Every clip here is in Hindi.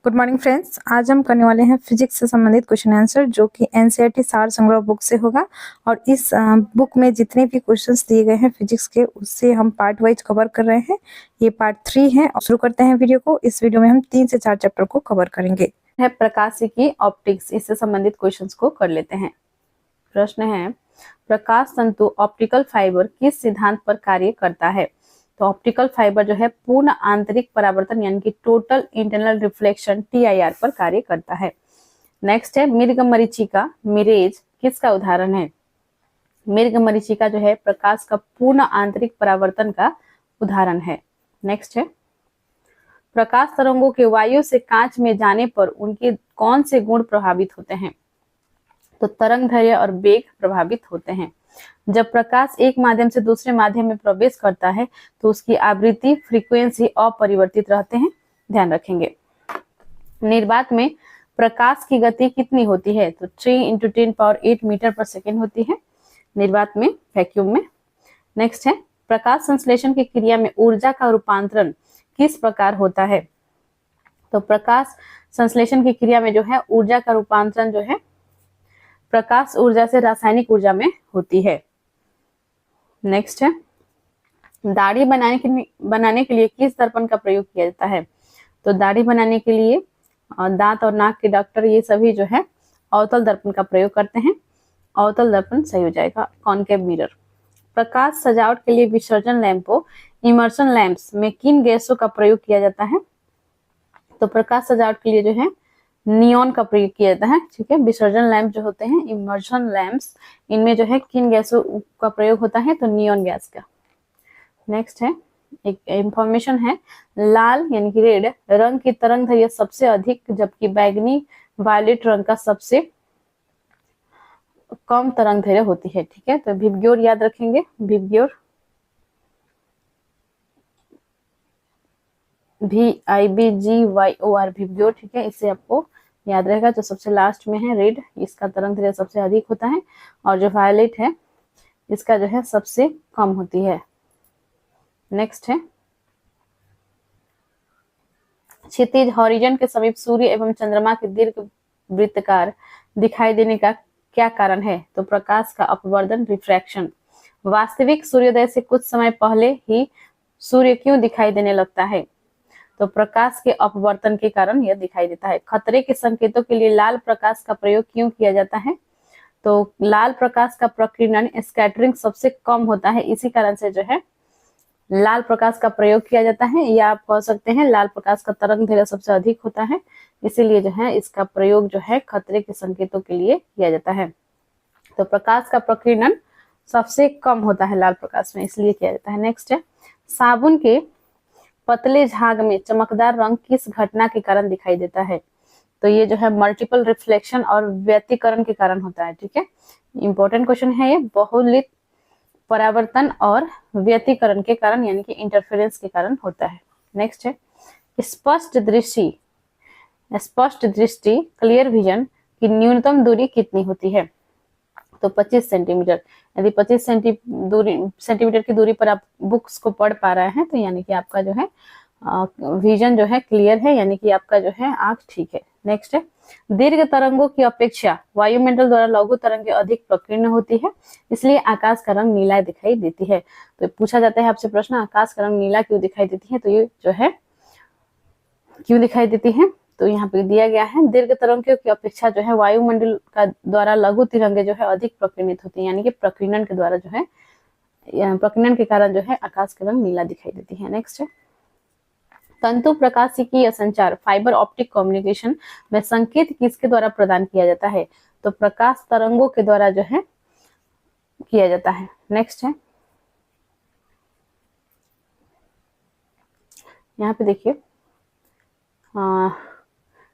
Good morning friends. आज हम करने वाले हैं फिजिक्स से संबंधित क्वेश्चन आंसर, जो कि एनसीईआरटी सार संग्रह बुक से होगा। और इस बुक में जितने भी क्वेश्चंस दिए गए हैं फिजिक्स के, उससे हम पार्ट वाइज कवर कर रहे हैं। ये पार्ट 3 है। और शुरू करते हैं वीडियो को। इस वीडियो में हम 3 से 4 चैप्टर को कवर करेंगे। है प्रकाशिकी ऑप्टिक्स, इससे संबंधित क्वेश्चंस को कर लेते हैं। प्रश्न है, प्रकाश तंतु ऑप्टिकल फाइबर किस सिद्धांत पर कार्य करता है? तो ऑप्टिकल फाइबर जो है पूर्ण आंतरिक परावर्तन यानी कि टोटल इंटरनल रिफ्लेक्शन TIR पर कार्य करता है। नेक्स्ट है, मृगमरीचिका मिरेज किसका उदाहरण है? मृगमरीचिका जो है प्रकाश का पूर्ण आंतरिक परावर्तन का उदाहरण है। नेक्स्ट है, प्रकाश तरंगों के वायु से कांच में जाने पर उनके कौन से गुण प्रभावित होते हैं? तो तरंगदैर्घ्य और वेग प्रभावित होते हैं। जब प्रकाश एक माध्यम से दूसरे माध्यम में प्रवेश करता है तो उसकी आवृत्ति फ्रीक्वेंसी अपरिवर्तित रहते हैं, ध्यान रखेंगे। निर्वात में प्रकाश की गति कितनी होती है? तो 3 × 10⁸ मीटर पर सेकेंड होती है निर्वात में, वैक्यूम में। नेक्स्ट है, प्रकाश संश्लेषण की क्रिया में ऊर्जा का रूपांतरण किस प्रकार होता है? तो प्रकाश संश्लेषण की क्रिया में जो है ऊर्जा का रूपांतरण जो है प्रकाश ऊर्जा से रासायनिक ऊर्जा में होती है। नेक्स्ट है, दाढ़ी बनाने के लिए किस दर्पण का प्रयोग किया जाता है? तो दाढ़ी बनाने के लिए दांत और नाक के डॉक्टर ये सभी जो है अवतल दर्पण का प्रयोग करते हैं। अवतल दर्पण सही हो जाएगा, कॉनकेव मिरर। प्रकाश सजावट के लिए विसर्जन लैंपों इमर्शन लैंप्स में किन गैसों का प्रयोग किया जाता है? तो प्रकाश सजावट के लिए जो है नियॉन का प्रयोग किया जाता है। ठीक है, विसर्जन लैंप जो होते हैं इमर्शन लैंप्स, इनमें जो है किन गैसों का प्रयोग होता है? तो नियॉन गैस का। नेक्स्ट है, एक इंफॉर्मेशन है, लाल यानी कि रेड रंग की तरंगदैर्घ्य सबसे अधिक जबकि बैगनी वायलेट रंग का सबसे कम तरंगदैर्घ्य होती है। ठीक है, तो विबग्योर याद रखेंगे, विबग्योर VIBGYOR विबग्योर। ठीक है, इससे आपको याद रहेगा। जो सबसे लास्ट में है रेड, इसका तरंगदैर्घ्य सबसे अधिक होता है, और जो वायलेट है इसका जो है सबसे कम होती है। नेक्स्ट है, क्षितिज हॉरिजन के समीप सूर्य एवं चंद्रमा के दीर्घ वृत्ताकार दिखाई देने का क्या कारण है? तो प्रकाश का अपवर्तन, रिफ्रैक्शन। वास्तविक सूर्योदय से कुछ समय पहले ही सूर्य क्यों दिखाई देने लगता है? तो प्रकाश के अपवर्तन के कारण यह दिखाई देता है। खतरे के संकेतों के लिए लाल प्रकाश का प्रयोग क्यों किया जाता है? तो लाल प्रकाश का प्रकीर्णन स्कैटरिंग सबसे कम होता है, इसी कारण से जो है लाल प्रकाश का प्रयोग किया जाता है। या आप कह सकते हैं लाल प्रकाश का तरंगदैर्घ्य सबसे अधिक होता है, इसीलिए जो है इसका प्रयोग जो है खतरे के संकेतों के लिए किया जाता है। तो प्रकाश का प्रकीर्णन सबसे कम होता है लाल प्रकाश में, इसलिए किया जाता है। नेक्स्ट है, साबुन के पतले झाग में चमकदार रंग किस घटना के कारण दिखाई देता है? तो ये जो है मल्टीपल रिफ्लेक्शन और व्यतिकरण के कारण होता है। ठीक है, इंपॉर्टेंट क्वेश्चन है ये। बहुलित परावर्तन और व्यतिकरण के कारण यानी कि इंटरफेरेंस के कारण होता है। नेक्स्ट है, स्पष्ट दृष्टि क्लियर विजन की न्यूनतम दूरी कितनी होती है? तो 25 सेंटीमीटर। यदि 25 सेंटीमीटर की दूरी पर आप बुक्स को पढ़ पा रहे हैं तो यानी कि आपका जो है विजन जो है क्लियर है, यानी कि आपका जो है आंख ठीक है। नेक्स्ट है, दीर्घ तरंगों की अपेक्षा वायुमंडल द्वारा लघु तरंगें अधिक प्रकीर्ण होती है, इसलिए आकाश का रंग नीला दिखाई देती है। तो पूछा जाता है आपसे प्रश्न, आकाश का रंग नीला क्यों दिखाई देती है? तो ये जो है क्यों दिखाई देती है, तो यहाँ पे दिया गया है, दीर्घ तरंगों की अपेक्षा जो है वायुमंडल का द्वारा लघु तरंगें जो है अधिक प्रकीर्णित होती है, यानी कि प्रकीर्णन के द्वारा जो है प्रकीर्णन के कारण जो है आकाश का रंग नीला दिखाई देती है। नेक्स्ट है, तंतु प्रकाशिकी या संचार फाइबर ऑप्टिक कम्युनिकेशन में संकेत किसके द्वारा प्रदान किया जाता है? तो प्रकाश तरंगों के द्वारा जो है किया जाता है। नेक्स्ट है, यहाँ पे देखिए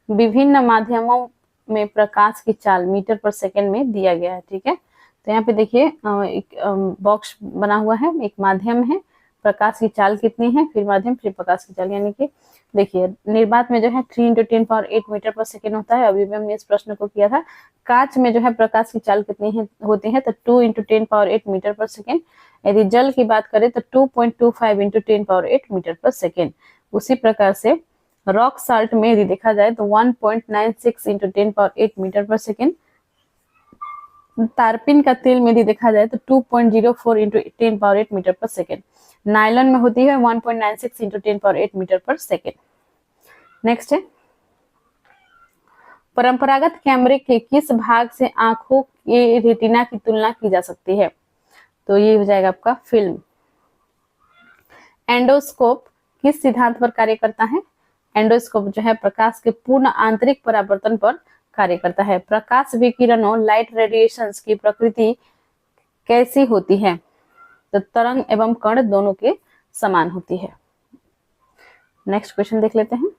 विभिन्न माध्यमों में प्रकाश की चाल मीटर पर सेकेंड में दिया गया है। ठीक है, तो यहाँ पे देखिए एक बॉक्स बना हुआ है, एक माध्यम है, प्रकाश की चाल कितनी है, फिर माध्यम, फिर प्रकाश की चाल। यानी कि देखिए निर्वात में जो है 3 × 10⁸ मीटर पर सेकेंड होता है। अभी भी हमने इस प्रश्न को किया था। कांच में जो है प्रकाश की चाल कितनी होती है? तो 2 × 10⁸ मीटर पर सेकेंड। यदि जल की बात करें तो 2.25 × 10⁸ मीटर पर सेकेंड। उसी प्रकार से रॉक साल्ट में यदि देखा जाए तो 1.96 इंटू 10⁸ मीटर पर सेकेंड। तारपीन का तेल में यदि देखा जाए तो 2.04 इंटू 10⁸ मीटर पर सेकेंड। नायलॉन में होती है 1.96 इंटू 10⁸ मीटर पर सेकेंड। नेक्स्ट है, परंपरागत कैमरे के किस भाग से आंखों के रेटिना की तुलना की जा सकती है? तो ये हो जाएगा आपका फिल्म। एंडोस्कोप किस सिद्धांत पर कार्य करता है? एंडोस्कोप जो है प्रकाश के पूर्ण आंतरिक परावर्तन पर कार्य करता है। प्रकाश विकिरणों लाइट रेडिएशंस की प्रकृति कैसी होती है? तो तरंग एवं कण दोनों के समान होती है। नेक्स्ट क्वेश्चन देख लेते हैं।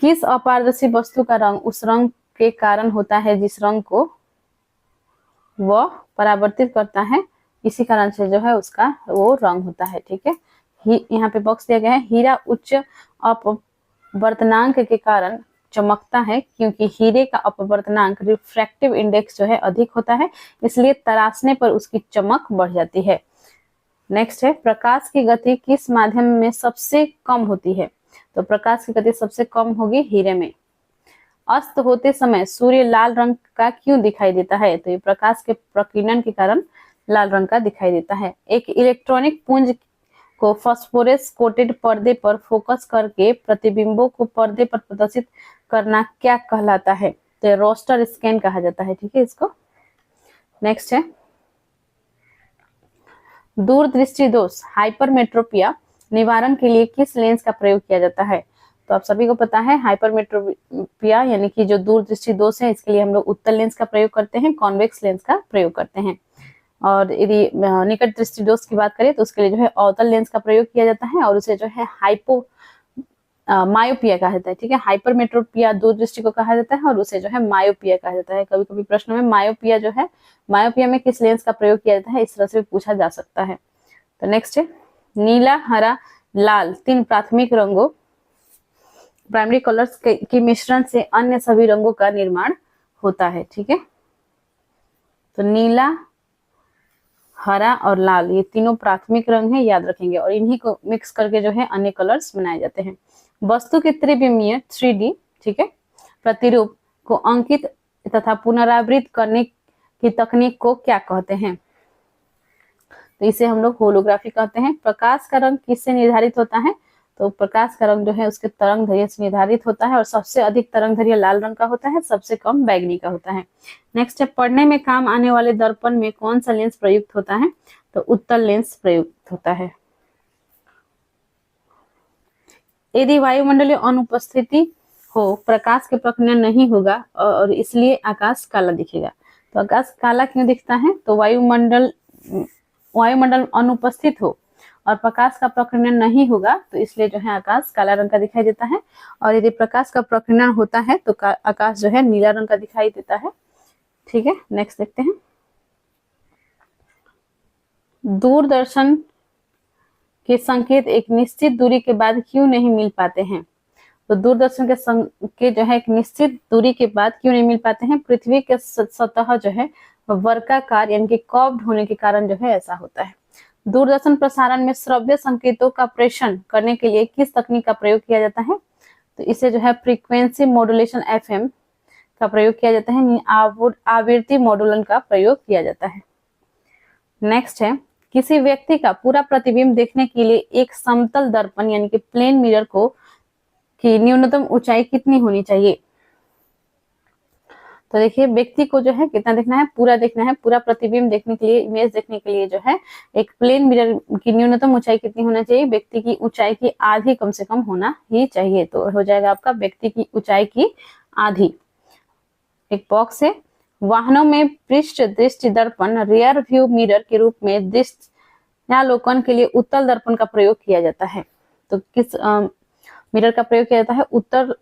किस अपारदर्शी वस्तु का रंग उस रंग के कारण होता है जिस रंग को वह परावर्तित करता है, इसी कारण से जो है उसका वो रंग होता है। ठीक है, यहाँ पे बॉक्स दिया गया है, हीरा उच्च अपवर्तनांक के कारण चमकता है क्योंकि हीरे का अपवर्तनांक रिफ्रैक्टिव इंडेक्स जो है अधिक होता है, इसलिए तराशने पर उसकी चमक बढ़ जाती है। नेक्स्ट है, प्रकाश की गति किस माध्यम में सबसे कम होती है? तो प्रकाश की गति सबसे कम होगी हीरे में। अस्त होते समय सूर्य लाल रंग का क्यों दिखाई देता है? तो ये प्रकाश के प्रकीर्णन के कारण लाल रंग का दिखाई देता है। एक इलेक्ट्रॉनिक पुंज को फास्फोरस कोटेड पर्दे पर फोकस करके प्रतिबिंबों को पर्दे पर प्रदर्शित करना क्या कहलाता है? तो रोस्टर स्कैन कहा जाता है। ठीक है इसको। नेक्स्ट है, दूरदृष्टि दोष हाइपरमेट्रोपिया निवारण के लिए किस लेंस का प्रयोग किया जाता है? तो आप सभी को पता है हाइपरमेट्रोपिया यानी कि जो दूरदृष्टि दोष है, इसके लिए हम लोग उत्तल लेंस का प्रयोग करते हैं, कॉन्वेक्स लेंस का प्रयोग करते हैं। और यदि निकट दृष्टि दोष की बात करें तो उसके लिए जो है अवतल लेंस का प्रयोग किया जाता है और उसे जो है मायोपिया कहा जाता है। ठीक है, हाइपरमेट्रोपिया दूरदृष्टि को कहा जाता है और उसे जो है मायोपिया कहा जाता है। कभी कभी प्रश्न में मायोपिया जो है, मायोपिया में किस लेंस का प्रयोग किया जाता है, इस तरह से पूछा जा सकता है। तो नेक्स्ट है, नीला, हरा, लाल 3 प्राथमिक रंगों प्राइमरी कलर्स के मिश्रण से अन्य सभी रंगों का निर्माण होता है। ठीक है, तो नीला, हरा और लाल ये तीनों प्राथमिक रंग हैं, याद रखेंगे, और इन्हीं को मिक्स करके जो है अन्य कलर्स बनाए जाते हैं। वस्तु के त्रिविमीय 3D ठीक है प्रतिरूप को अंकित तथा पुनरावृत्त करने की तकनीक को क्या कहते हैं? तो इसे हम लोग होलोग्राफी कहते हैं। प्रकाश का रंग किससे निर्धारित होता है? तो प्रकाश का रंग जो है उसके तरंग दैर्घ्य से निर्धारित होता है और सबसे अधिक तरंग दैर्घ्य लाल रंग का होता है, सबसे कम बैंगनी का होता है। नेक्स्ट है, पढ़ने में काम आने वाले दर्पण में कौन सा लेंस प्रयुक्त होता है? तो उत्तल लेंस प्रयुक्त होता है। यदि वायुमंडलीय अनुपस्थिति हो, प्रकाश के प्रकीर्णन नहीं होगा और इसलिए आकाश काला दिखेगा। तो आकाश काला क्यों दिखता है? तो वायुमंडल अनुपस्थित हो और प्रकाश का प्रकीर्णन नहीं होगा तो इसलिए जो है आकाश काला रंग का दिखाई देता है, और यदि प्रकाश का प्रकीर्णन होता है तो आकाश जो है नीला रंग का दिखाई देता है। ठीक है, नेक्स्ट देखते हैं। दूरदर्शन के संकेत एक निश्चित दूरी के बाद क्यों नहीं मिल पाते हैं? तो दूरदर्शन के संकेत जो है एक निश्चित दूरी के बाद क्यों नहीं मिल पाते हैं? पृथ्वी के सतह जो है वर्गाकार यानी कि कर्व्ड होने के कारण जो है ऐसा होता है। दूरदर्शन प्रसारण में श्रव्य संकेतों का प्रेषण करने के लिए किस तकनीक का प्रयोग किया जाता है? तो इसे जो है फ्रीक्वेंसी मॉड्यूलेशन FM का प्रयोग किया जाता है, आवृत्ति मॉड्यूलन का प्रयोग किया जाता है। नेक्स्ट है, किसी व्यक्ति का पूरा प्रतिबिंब देखने के लिए एक समतल दर्पण यानी कि प्लेन मिरर को की न्यूनतम ऊंचाई कितनी होनी चाहिए? तो देखिए व्यक्ति को जो है कितना देखना है, पूरा देखना है। पूरा प्रतिबिंब देखने के लिए, इमेज देखने के लिए जो है एक प्लेन मिरर की न्यूनतम ऊंचाई कितनी होना चाहिए? व्यक्ति की ऊंचाई की आधी कम से कम होना ही चाहिए। तो हो जाएगा आपका व्यक्ति की ऊंचाई की आधी। एक बॉक्स है, वाहनों में पृष्ठ दृष्टि दर्पण रियर व्यू मिरर के रूप में दृश्यालोकन के लिए उत्तल दर्पण का प्रयोग किया जाता है। तो किस मिरर का प्रयोग किया जाता है? उत्तल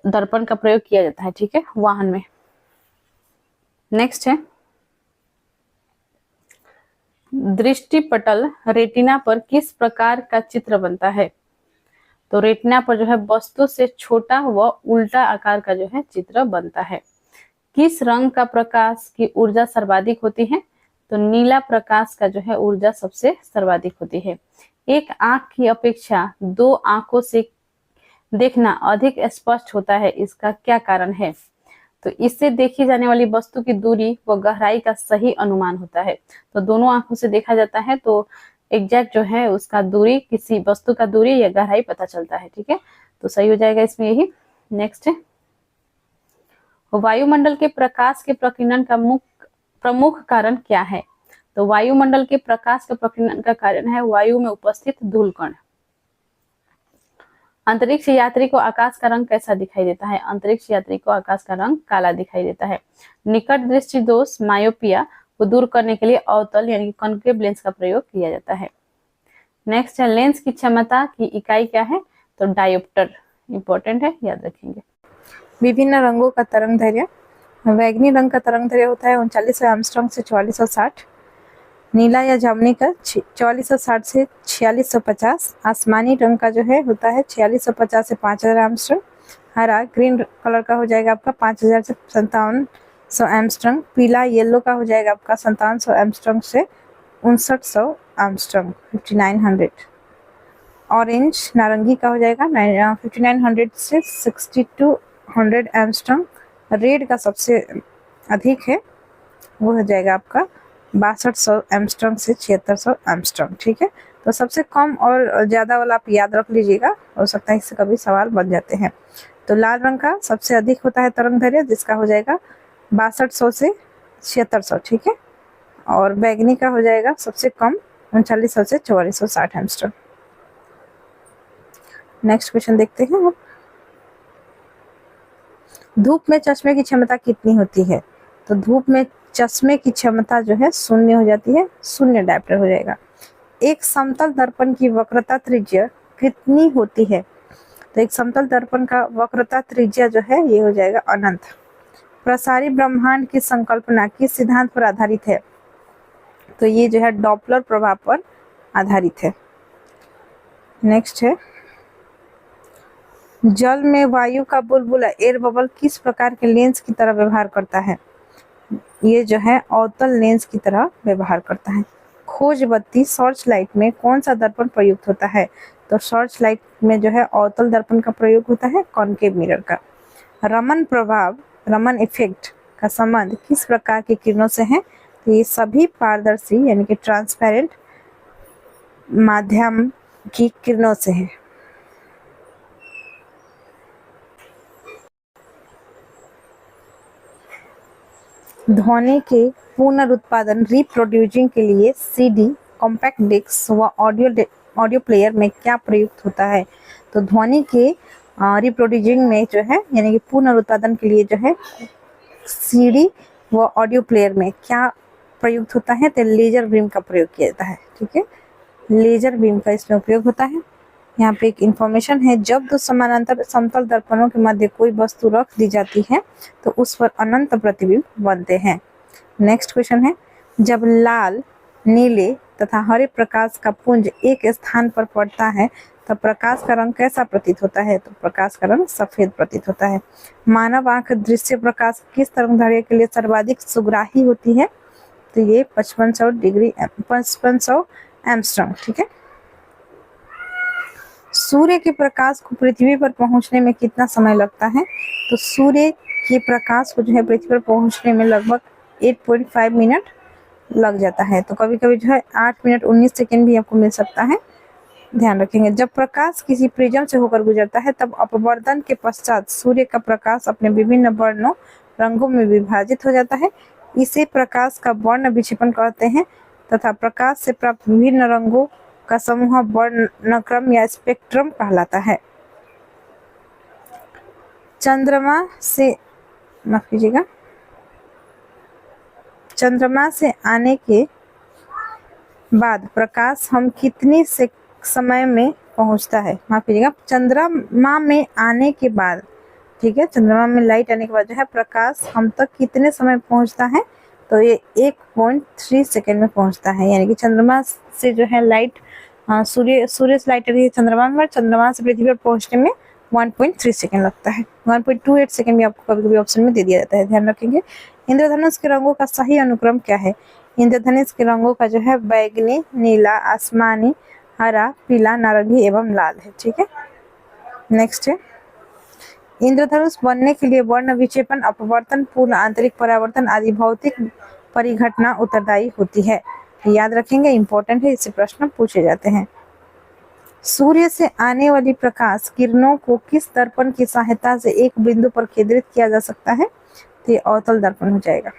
दर्पण का प्रयोग किया जाता है। ठीक है, वाहन में। नेक्स्ट है, दृष्टिपटल रेटिना पर किस प्रकार का चित्र बनता है? तो रेटिना पर जो है वस्तु से छोटा व उल्टा आकार का जो है चित्र बनता है। किस रंग का प्रकाश की ऊर्जा सर्वाधिक होती है? तो नीला प्रकाश का जो है ऊर्जा सबसे सर्वाधिक होती है। एक आंख की अपेक्षा दो आंखों से देखना अधिक स्पष्ट होता है, इसका क्या कारण है? तो इससे देखी जाने वाली वस्तु की दूरी व गहराई का सही अनुमान होता है। तो दोनों आंखों से देखा जाता है तो एग्जैक्ट जो है उसका दूरी, किसी वस्तु का दूरी या गहराई पता चलता है। ठीक है, तो सही हो जाएगा इसमें यही। नेक्स्ट है, वायुमंडल के प्रकाश के प्रकीर्णन का प्रमुख कारण क्या है? तो वायुमंडल के प्रकाश के प्रकीर्णन का कारण है वायु में उपस्थित धूलकण। अंतरिक्ष यात्री को आकाश का रंग कैसा दिखाई देता है? अंतरिक्ष यात्री को आकाश का रंग काला दिखाई देता है। निकट दृष्टि दोष मायोपिया को दूर करने के लिए अवतल यानी कॉन्केव लेंस का प्रयोग किया जाता है। नेक्स्ट है, लेंस की क्षमता की इकाई क्या है? तो डायोप्टर। इंपॉर्टेंट है, याद रखेंगे। विभिन्न रंगों का तरंग दैर्घ्य। बैंगनी रंग का तरंग दैर्घ्य होता है 3900 एंगस्ट्रॉम से 4460। नीला या जामुनी का 4460 से 4650। आसमानी रंग का जो है होता है 4650 से 5000 एंगस्ट्रॉम। हरा ग्रीन कलर का हो जाएगा आपका 5000 से 5700 एंगस्ट्रॉम। पीला येलो का हो जाएगा आपका 5700 एंगस्ट्रॉम से 5900 एंगस्ट्रॉम 5900। ऑरेंज नारंगी का हो जाएगा 5900 से 6200 एंगस्ट्रॉम। रेड का सबसे अधिक है, वो हो जाएगा आपका 6200 एंगस्ट्रॉम से 7600 एंगस्ट्रॉम। ठीक है, तो सबसे कम और ज़्यादा वाला आप याद रख लीजिएगा, हो सकता है इससे कभी सवाल बन जाते हैं। तो लाल रंग का सबसे अधिक होता है तरंग दैर्घ्य, जिसका हो जाएगा 6200 से 7600। ठीक है, और बैंगनी का हो जाएगा सबसे कम 3900 से 4460 एंगस्ट्रॉम। नेक्स्ट क्वेश्चन देखते हैं हम। धूप में चश्मे की क्षमता कितनी होती है? तो धूप में चश्मे की क्षमता जो है शून्य हो जाती है, शून्य डायप्टर हो जाएगा। एक समतल दर्पण की वक्रता त्रिज्या कितनी होती है? तो एक समतल दर्पण का वक्रता त्रिज्या जो है ये हो जाएगा अनंत। प्रसारी ब्रह्मांड की संकल्पना किस सिद्धांत पर आधारित है? तो ये जो है डॉपलर प्रभाव पर आधारित है। नेक्स्ट है, जल में वायु का बुलबुला एयर बबल किस प्रकार के लेंस की तरह व्यवहार करता है? ये जो है अवतल लेंस की तरह व्यवहार करता है। खोज बत्ती सर्च लाइट में कौन सा दर्पण प्रयुक्त होता है? तो सर्च लाइट में जो है अवतल दर्पण का प्रयोग होता है, कॉनकेव मिरर का। रमन प्रभाव, रमन इफेक्ट का संबंध किस प्रकार की किरणों से है? तो ये सभी पारदर्शी यानी कि ट्रांसपेरेंट माध्यम की किरणों से है। ध्वनि के पुनरुत्पादन रिप्रोड्यूसिंग के लिए सीडी, कॉम्पैक्ट डिस्क व ऑडियो प्लेयर में क्या प्रयुक्त होता है? तो ध्वनि के रिप्रोड्यूसिंग में जो है यानी कि पुनरुत्पादन के लिए जो है सीडी व ऑडियो प्लेयर में क्या प्रयुक्त होता है? तो लेजर बीम का प्रयोग किया जाता है। ठीक है, लेजर बीम का इसमें उपयोग होता है। यहाँ पे एक इंफॉर्मेशन है, जब दो समानांतर समतल दर्पणों के मध्य कोई वस्तु रख दी जाती है तो उस पर अनंत प्रतिबिंब बनते हैं। नेक्स्ट क्वेश्चन है, जब लाल, नीले तथा हरे प्रकाश का पुंज एक स्थान पर पड़ता है तो प्रकाश का रंग कैसा प्रतीत होता है? तो प्रकाश का रंग सफेद प्रतीत होता है। मानव आंख दृश्य प्रकाश किस तरंगदैर्घ्य के लिए सर्वाधिक सुग्राही होती है? तो ये 5500 एंगस्ट्रॉम। ठीक है, सूर्य के प्रकाश को पृथ्वी पर पहुंचने में कितना समय लगता है? तो सूर्य के प्रकाश को जो है पृथ्वी पर पहुंचने में लगभग 8.5 मिनट लग जाता है। तो कभी कभी जो है 8 मिनट 19 सेकेंड भी आपको मिल सकता है, ध्यान रखेंगे। जब प्रकाश किसी प्रिज्म से होकर गुजरता है तब अपवर्तन के पश्चात सूर्य का प्रकाश अपने विभिन्न वर्णों रंगों में विभाजित हो जाता है। इसे प्रकाश का वर्ण विक्षेपण कहते हैं तथा प्रकाश से प्राप्त विभिन्न रंगों का समूह वर्णक्रम या स्पेक्ट्रम कहलाता है। चंद्रमा से, माफ कीजिएगा, चंद्रमा से आने के बाद प्रकाश हम कितनी से समय में पहुंचता है? माफ कीजिएगा, चंद्रमा में आने के बाद, ठीक है, चंद्रमा में लाइट आने के बाद जो है प्रकाश हम तक कितने समय पहुंचता है? तो ये 1.3 सेकेंड में पहुंचता है। यानी कि चंद्रमा से जो है लाइट, सूर्य से लाइट आ रही है चंद्रमा में, चंद्रमा से पृथ्वी पर पहुंचने में 1.3 सेकेंड लगता है। 1.28 सेकेंड भी आपको कभी कभी ऑप्शन में दे दिया जाता है, ध्यान रखेंगे। इंद्रधनुष के रंगों का सही अनुक्रम क्या है? इंद्रधनुष के रंगों का जो है बैगनी, नीला, आसमानी, हरा, पीला, नारंगी एवं लाल है। ठीक है, नेक्स्ट है इंद्रधनुष बनने के लिए वर्ण विक्षेपण, अपवर्तन, पूर्ण आंतरिक परावर्तन आदि भौतिक परिघटना उत्तरदायी होती है। याद रखेंगे, इंपॉर्टेंट है, इससे प्रश्न पूछे जाते हैं। सूर्य से आने वाली प्रकाश किरणों को किस दर्पण की सहायता से एक बिंदु पर केंद्रित किया जा सकता है? तो ये अवतल दर्पण हो जाएगा।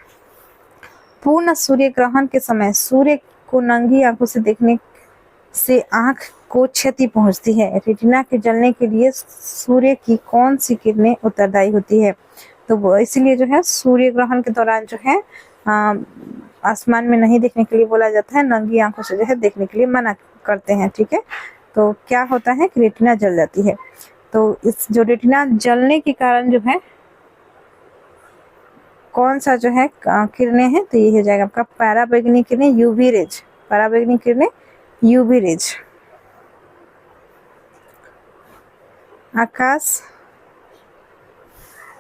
पूर्ण सूर्य ग्रहण के समय सूर्य को नंगी आंखों से देखने से आंख को क्षति पहुंचती है। रेटिना के जलने के लिए सूर्य की कौन सी किरणें उत्तरदायी होती है? तो वो इसीलिए जो है सूर्य ग्रहण के दौरान जो है आसमान में नहीं देखने के लिए बोला जाता है, नंगी आंखों से जो है देखने के लिए मना करते हैं। ठीक है, तो क्या होता है कि रेटिना जल जाती है। तो इस जो रेटिना जलने के कारण जो है कौन सा जो है किरणें हैं, तो ये हो जाएगा आपका पराबैंगनी किरणें, यूवी रेज, पराबैंगनी किरणें, यूवी रेज।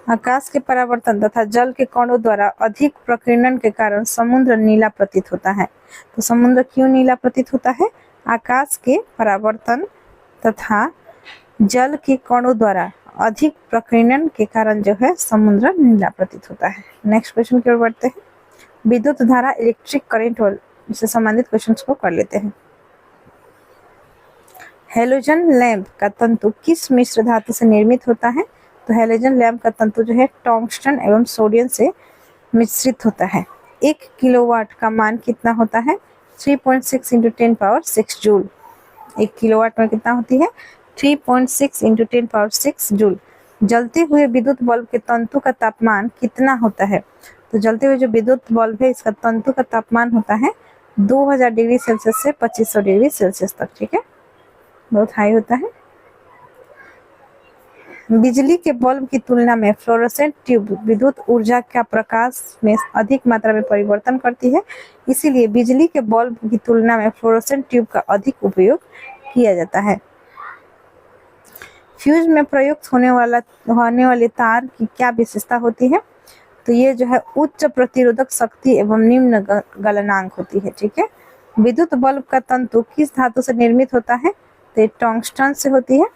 आकाश के परावर्तन तथा जल के कणों द्वारा अधिक प्रकीर्णन के कारण समुद्र नीला प्रतीत होता है। तो समुद्र क्यों नीला प्रतीत होता है? आकाश के परावर्तन तथा जल के कणों द्वारा अधिक प्रकीर्णन के कारण जो है समुद्र नीला प्रतीत होता है। नेक्स्ट क्वेश्चन की ओर बढ़ते हैं। विद्युत धारा, इलेक्ट्रिक करंट से संबंधित क्वेश्चंस को कर लेते हैं। हेलोजन लैंप का तंतु किस मिश्र धातु से निर्मित होता है? तो हेलोजन लैंप का तंतु जो है टंगस्टन एवं सोडियम से मिश्रित होता है। 1 किलोवाट का मान कितना होता है? 3.6 × 10⁻6 जूल। 1 किलोवाट में कितना होती है? 3.6 × 10⁻6 जूल। जलते हुए विद्युत बल्ब के तंतु का तापमान कितना होता है? तो जलते हुए जो विद्युत बल्ब है इसका तंतु का तापमान होता है 2000 डिग्री सेल्सियस से 2500 डिग्री सेल्सियस तक। ठीक है, बहुत हाई होता है। बिजली के बल्ब की तुलना में फ्लोरोसेंट ट्यूब विद्युत ऊर्जा का प्रकाश में अधिक मात्रा में परिवर्तन करती है, इसीलिए बिजली के बल्ब की तुलना में फ्लोरोसेंट ट्यूब का अधिक उपयोग किया जाता है। फ्यूज में प्रयुक्त होने वाले तार की क्या विशेषता होती है? तो ये जो है उच्च प्रतिरोधक शक्ति एवं निम्न गलनांक होती है। ठीक है, विद्युत बल्ब का तंतु किस धातु से निर्मित होता है? तो टंगस्टन से होती है।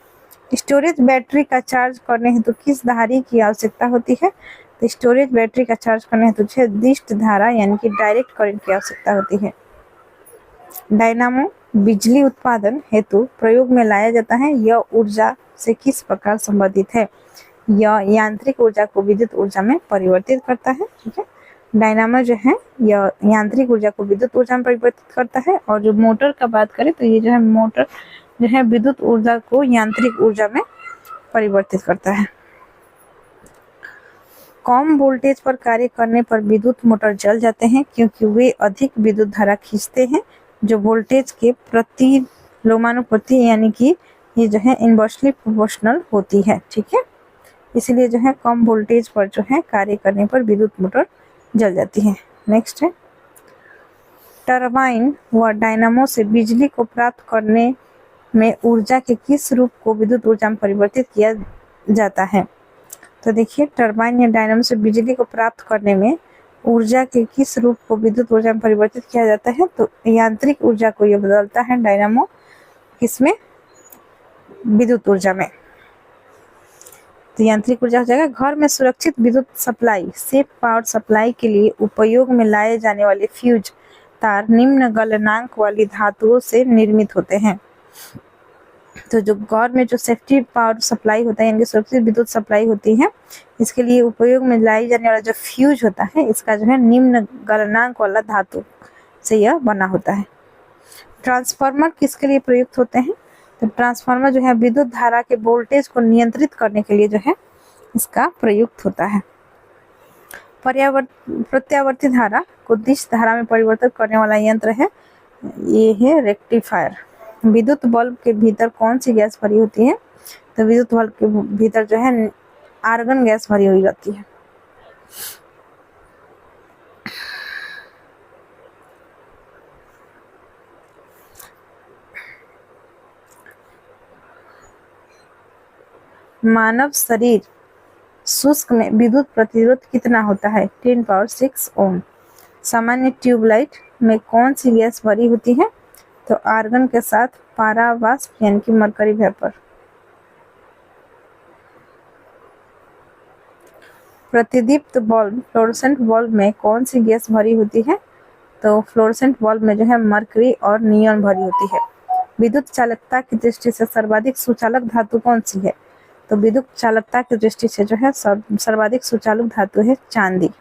स्टोरेज बैटरी का चार्ज करने हेतु किस धारी की आवश्यकता होती है? तो स्टोरेज बैटरी का चार्ज करने हेतु दिष्ट धारा यानी कि डायरेक्ट करंट की आवश्यकता होती है। डायनामो बिजली उत्पादन हेतु प्रयोग में लाया जाता है, यह ऊर्जा से किस प्रकार संबंधित है? यह यांत्रिक ऊर्जा को विद्युत ऊर्जा में परिवर्तित करता है। ठीक है, डायनामो जो है यह यांत्रिक ऊर्जा को विद्युत ऊर्जा में परिवर्तित करता है, और जो मोटर का बात करें तो ये जो है मोटर जो है विद्युत ऊर्जा को यांत्रिक ऊर्जा में परिवर्तित करता है। कम वोल्टेज पर कार्य करने पर विद्युत मोटर जल जाते हैं क्योंकि वे अधिक विद्युत धारा खींचते हैं जो वोल्टेज के प्रति लोमानुपाती यानी कि ये जो है इनवर्सली प्रोपोर्शनल होती है। ठीक है, इसलिए जो है कम वोल्टेज पर जो है कार्य करने पर विद्युत मोटर जल जाती है। नेक्स्ट है टरबाइन व डायनामो से बिजली को प्राप्त करने में ऊर्जा के किस रूप को विद्युत ऊर्जा में परिवर्तित किया जाता है? तो देखिए टरबाइन या डायनामो से बिजली को प्राप्त करने में ऊर्जा के किस रूप को विद्युत ऊर्जा में परिवर्तित किया जाता है? तो यांत्रिक ऊर्जा को यह बदलता है डायनामो किसमें? विद्युत ऊर्जा में। तो यांत्रिक ऊर्जा हो जाएगा। घर में सुरक्षित विद्युत सप्लाई, सेफ पावर सप्लाई के लिए उपयोग में लाए जाने वाले फ्यूज तार निम्न गलनांक वाली धातुओं से निर्मित होते हैं। तो जो घर में जो सेफ्टी पावर सप्लाई होता है यानी कि सुरक्षित विद्युत सप्लाई होती है, इसके लिए उपयोग में लाई जाने वाला जो फ्यूज होता है इसका जो है निम्न गलनांक वाला धातु से यह बना होता है। ट्रांसफार्मर किसके लिए प्रयुक्त होते हैं? तो ट्रांसफार्मर जो है विद्युत धारा के वोल्टेज को नियंत्रित करने के लिए जो है इसका प्रयुक्त होता है। प्रत्यावर्ती धारा को दिश धारा में परिवर्तित करने वाला यंत्र है, ये है रेक्टिफायर। विद्युत बल्ब के भीतर कौन सी गैस भरी होती है? तो विद्युत बल्ब के भीतर जो है आर्गन गैस भरी हुई रहती है। मानव शरीर शुष्क में विद्युत प्रतिरोध कितना होता है? 10⁻6 ओम। सामान्य ट्यूबलाइट में कौन सी गैस भरी होती है? तो आर्गन के साथ पारा वाष्प यानी कि मरकरी वेपर। प्रतिदीप्त बल्ब फ्लोरोसेंट बल्ब में कौन सी गैस भरी होती है? तो फ्लोरोसेंट बल्ब में जो है मरकरी और नियॉन भरी होती है। विद्युत चालकता की दृष्टि से सर्वाधिक सुचालक धातु कौन सी है? तो विद्युत चालकता की दृष्टि से जो है सर्वाधिक सुचालक धातु है चांदी।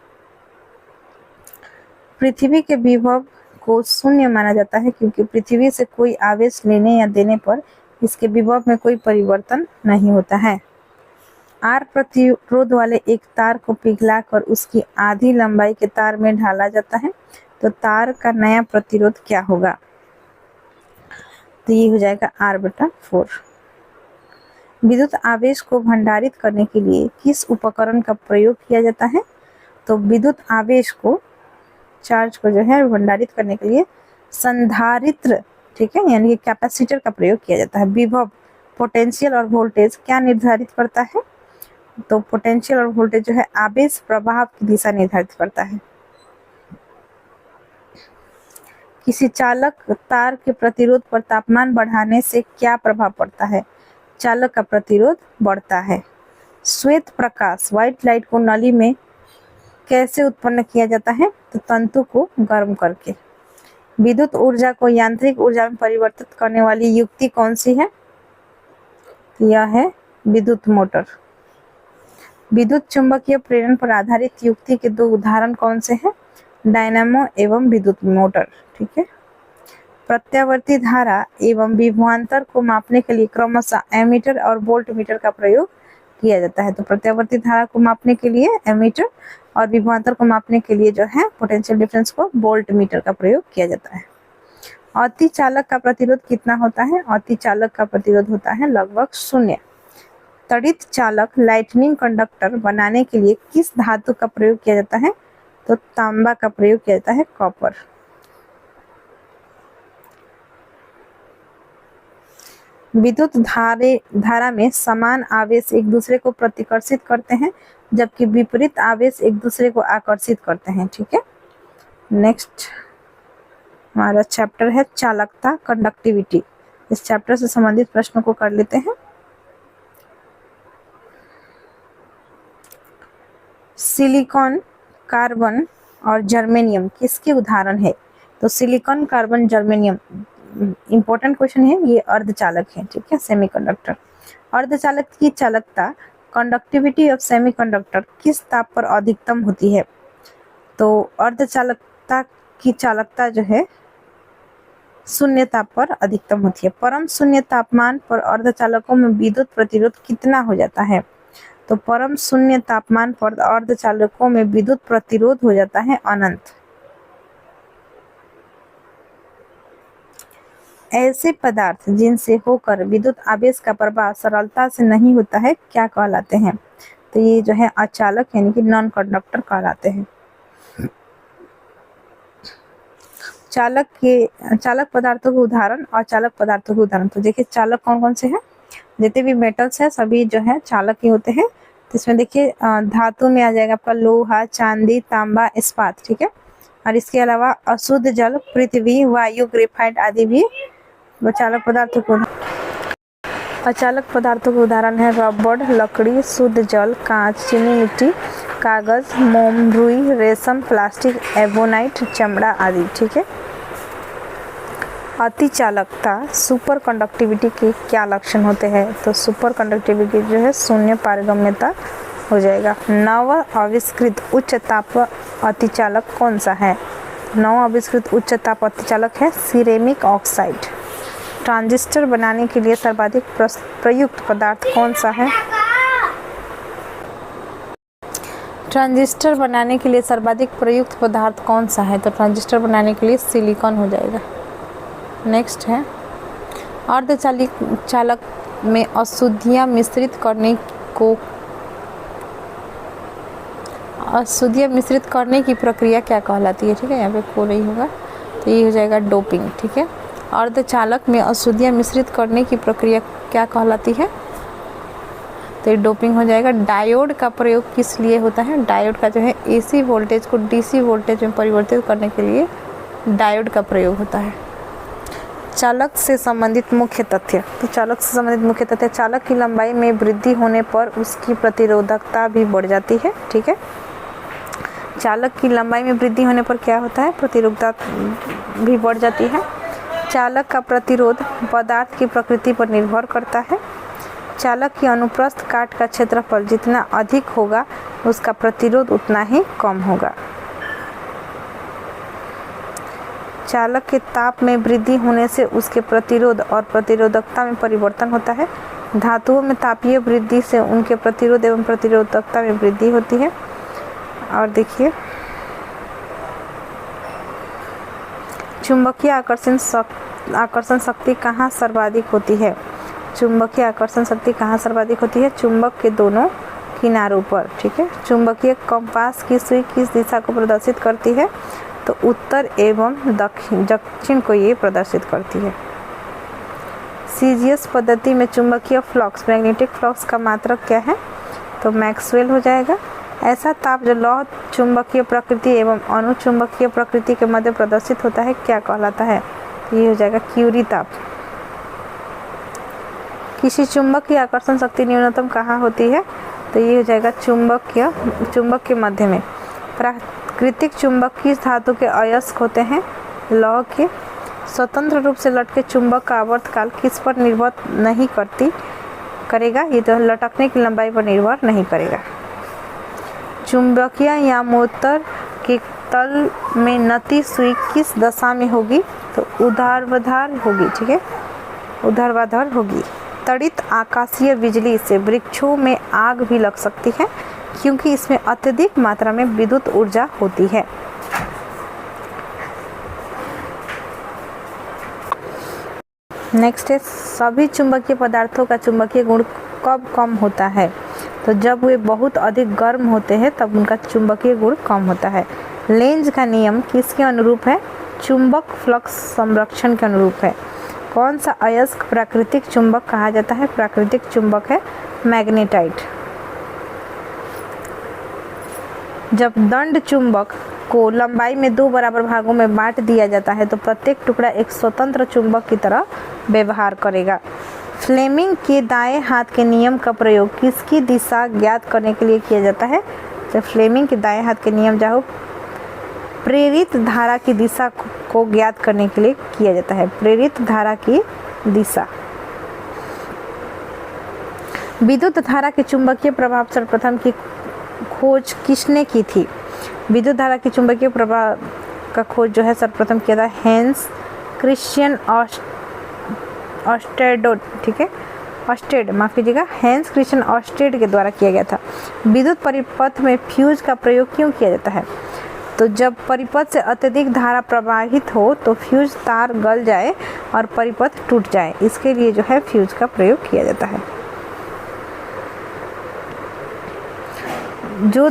पृथ्वी के विभव को शून्य माना जाता है क्योंकि पृथ्वी से कोई आवेश लेने या देने पर इसके विभव में कोई परिवर्तन नहीं होता है। आर प्रतिरोध वाले एक तार को पिघलाकर उसकी आधी लंबाई के तार में ढाला जाता है, तो तार का नया प्रतिरोध क्या होगा? तो ये हो जाएगा R/4। विद्युत आवेश को भंडारित करने के लिए किस उपकरण का प्रयोग किया जाता है? तो विद्युत आवेश को, चार्ज को जो है भंडारित करने के लिए संधारित्र, ठीक है, यानी कि कैपेसिटर का प्रयोग किया जाता है। विभव, पोटेंशियल और वोल्टेज क्या निर्धारित करता है? तो पोटेंशियल और वोल्टेज जो है आवेश प्रवाह की दिशा निर्धारित करता है। किसी चालक तार के प्रतिरोध पर तापमान बढ़ाने से क्या प्रभाव पड़ता है? चालक का प्रतिरोध बढ़ता है। श्वेत प्रकाश, व्हाइट लाइट को नली में कैसे उत्पन्न किया जाता है? तो तंतु को गर्म करके। विद्युत ऊर्जा को यांत्रिक ऊर्जा में परिवर्तित करने वाली युक्ति कौन सी है? यह है विद्युत मोटर। विद्युत चुंबकीय प्रेरण पर आधारित युक्ति के दो उदाहरण कौन से हैं? डायनामो एवं विद्युत मोटर, ठीक है। प्रत्यावर्ती धारा एवं विभवांतर को मापने के लिए क्रमशः एमीटर और वोल्टमीटर का प्रयोग किया जाता है। तो प्रत्यावर्ती धारा को मापने के लिए एमीटर और विभवांतर को मापने के लिए जो है पोटेंशियल डिफरेंस को वोल्टमीटर का प्रयोग किया जाता है। अति चालक का प्रतिरोध कितना होता है? अति चालक का प्रतिरोध होता है लगभग 0। तड़ित चालक लाइटनिंग कंडक्टर बनाने के लिए किस धातु का प्रयोग किया जाता है? तो तांबा का प्रयोग किया जाता है, कॉपर। विद्युत धारा में समान आवेश एक दूसरे को प्रतिकर्षित करते हैं जबकि विपरीत आवेश एक दूसरे को आकर्षित करते हैं, ठीक है। नेक्स्ट हमारा चैप्टर है चालकता, कंडक्टिविटी। इस चैप्टर से संबंधित प्रश्नों को कर लेते हैं। सिलिकॉन, कार्बन और जर्मेनियम किसके उदाहरण है? तो silicon, carbon, germanium important question है, ये अर्धचालक है, ठीक है, सेमीकंडक्टर। अर्धचालक की चालकता, कंडक्टिविटी ऑफ सेमीकंडक्टर किस ताप पर अधिकतम होती है? तो अर्धचालकता की चालकता जो है शून्य ताप पर अधिकतम होती है। परम शून्य तापमान पर अर्धचालकों में विद्युत प्रतिरोध कितना हो जाता है? तो परम शून्य तापमान पर अर्धचालकों में विद्युत प्रतिरोध हो जाता है अनंत। ऐसे पदार्थ जिनसे होकर विद्युत आवेश का प्रवाह सरलता से नहीं होता है क्या कहलाते हैं? तो ये जो है अचालक यानी कि नॉन कंडक्टर कहलाते हैं। चालक पदार्थों के उदाहरण और चालक पदार्थों के उदाहरण। तो देखिए चालक कौन कौन से हैं? जितने भी मेटल्स हैं सभी जो है चालक ही होते हैं। तो इसमें देखिए धातु में आ जाएगा आपका लोहा, चांदी, तांबा, इस्पात, ठीक है। और इसके अलावा अशुद्ध जल, पृथ्वी, वायु, ग्रेफाइट आदि भी चालक पदार्थों को। अचालक पदार्थों के उदाहरण है रबड़, लकड़ी, शुद्ध जल, कांच, चीनी मिट्टी, कागज, मोम, रुई, रेशम, प्लास्टिक, एबोनाइट, चमड़ा आदि, ठीक है। अति चालकता, सुपर कंडक्टिविटी के क्या लक्षण होते हैं? तो सुपर कंडक्टिविटी जो है शून्य पारगम्यता हो जाएगा। नव आविष्कृत उच्च ताप अतिचालक कौन सा है? नव आविष्कृत उच्च ताप अतिचालक है सिरेमिक ऑक्साइड। ट्रांजिस्टर बनाने के लिए सर्वाधिक प्रयुक्त पदार्थ कौन सा है? ट्रांजिस्टर बनाने के लिए सर्वाधिक प्रयुक्त पदार्थ कौन सा है? तो ट्रांजिस्टर बनाने के लिए सिलिकॉन हो जाएगा। नेक्स्ट है अर्धचालक में अशुद्धियाँ मिश्रित करने की प्रक्रिया क्या कहलाती है? ठीक है, यहाँ पे को नहीं होगा तो ये हो जाएगा डोपिंग, ठीक है। अर्धचालक में अशुद्धियाँ मिश्रित करने की प्रक्रिया क्या कहलाती है? तो ये डोपिंग हो जाएगा। डायोड का प्रयोग किस लिए होता है? डायोड का जो है AC वोल्टेज को DC वोल्टेज में परिवर्तित करने के लिए डायोड का प्रयोग होता है। चालक से संबंधित मुख्य तथ्य, तो चालक से संबंधित मुख्य तथ्य, चालक की लंबाई में वृद्धि होने पर उसकी प्रतिरोधकता भी बढ़ जाती है। ठीक है, चालक की लंबाई में वृद्धि होने पर क्या होता है, प्रतिरोधकता भी बढ़ जाती है। चालक का प्रतिरोध पदार्थ की प्रकृति पर निर्भर करता है। चालक की अनुप्रस्थ काट का क्षेत्रफल जितना अधिक होगा उसका प्रतिरोध उतना ही कम होगा। चालक के ताप में वृद्धि होने से उसके प्रतिरोध और प्रतिरोधकता में परिवर्तन होता है। धातुओं में तापीय वृद्धि से उनके प्रतिरोध एवं प्रतिरोधकता में वृद्धि होती है। और देखिए, चुंबकीय आकर्षण शक्ति कहाँ सर्वाधिक होती है? चुंबकीय आकर्षण शक्ति कहाँ सर्वाधिक होती है? चुंबक के दोनों किनारों पर। ठीक है, चुंबकीय कंपास की सुई किस दिशा को प्रदर्शित करती है? तो उत्तर एवं दक्षिण को ये प्रदर्शित करती है। सीजीएस पद्धति में चुंबकीय फ्लक्स, मैग्नेटिक फ्लक्स का मात्रक क्या है? तो मैक्सवेल हो जाएगा। ऐसा ताप जो लौह चुंबकीय प्रकृति एवं अनुचुंबकीय प्रकृति के मध्य प्रदर्शित होता है क्या कहलाता है? तो ये हो जाएगा क्यूरी ताप। किसी चुंबक की आकर्षण शक्ति न्यूनतम कहाँ होती है? तो ये हो जाएगा चुंबक के मध्य में। प्राकृतिक चुंबक किस धातु के अयस्क होते हैं? लौह के। स्वतंत्र रूप से लटके चुंबक का आवर्तकाल किस पर निर्भर नहीं करेगा? ये तो लटकने की लंबाई पर निर्भर नहीं करेगा। चुंबकीय या मोटर के तल में नती सुई किस दशा में होगी? तो ऊर्ध्वाधर होगी। ठीक है, ऊर्ध्वाधर होगी। तड़ित आकाशीय बिजली से वृक्षों में आग भी लग सकती है क्योंकि इसमें अत्यधिक मात्रा में विद्युत ऊर्जा होती है। नेक्स्ट है, सभी चुंबकीय पदार्थों का चुंबकीय गुण कब कम होता है? तो जब वे बहुत अधिक गर्म होते हैं तब उनका चुंबकीय गुण कम होता है। लेंज का नियम किसके अनुरूप है? चुंबक फ्लक्स संरक्षण के अनुरूप है। कौन सा अयस्क प्राकृतिक चुंबक कहा जाता है? प्राकृतिक चुंबक है मैग्नेटाइट। जब दंड चुंबक को लंबाई में 2 बराबर भागों में बांट दिया जाता है तो प्रत्येक टुकड़ा एक स्वतंत्र चुंबक की तरह व्यवहार करेगा। फ्लेमिंग के दाएं हाथ के नियम का प्रयोग किसकी दिशा ज्ञात करने के लिए किया जाता है? तो फ्लेमिंग के दाएं हाथ के नियम जो प्रेरित धारा की दिशा को ज्ञात करने के लिए किया जाता है। प्रेरित धारा की दिशा। विद्युत धारा के चुंबकीय प्रभाव सर्वप्रथम की खोज किसने की थी? विद्युत धारा की चुंबकीय प्रभाव का खोज जो है सर्वप्रथम किया था हैंस क्रिश्चियन ऑस्टेड। ठीक है, ऑस्टेड, माफ कीजिएगा, हैंस क्रिश्चियन ऑस्टेड के द्वारा किया गया था। विद्युत परिपथ में फ्यूज का प्रयोग क्यों किया जाता है? तो जब परिपथ से अत्यधिक धारा प्रवाहित हो तो फ्यूज तार गल जाए और परिपथ टूट जाए, इसके लिए जो है फ्यूज का प्रयोग किया जाता है। जो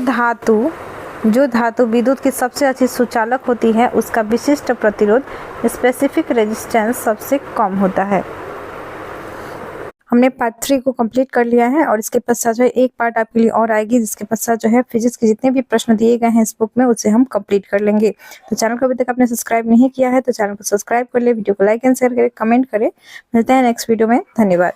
धातु विद्युत की सबसे अच्छी सुचालक होती है उसका विशिष्ट प्रतिरोध, स्पेसिफिक रेजिस्टेंस सबसे कम होता है। हमने पार्ट 3 को कंप्लीट कर लिया है और इसके पश्चात जो है एक पार्ट आपके लिए और आएगी जिसके पश्चात जो है फिजिक्स के जितने भी प्रश्न दिए गए हैं इस बुक में उसे हम कंप्लीट कर लेंगे। तो चैनल को अभी तक आपने सब्सक्राइब नहीं किया है तो चैनल को सब्सक्राइब कर ले, वीडियो को लाइक एंड शेयर करें, कमेंट करें। मिलते हैं नेक्स्ट वीडियो में। धन्यवाद।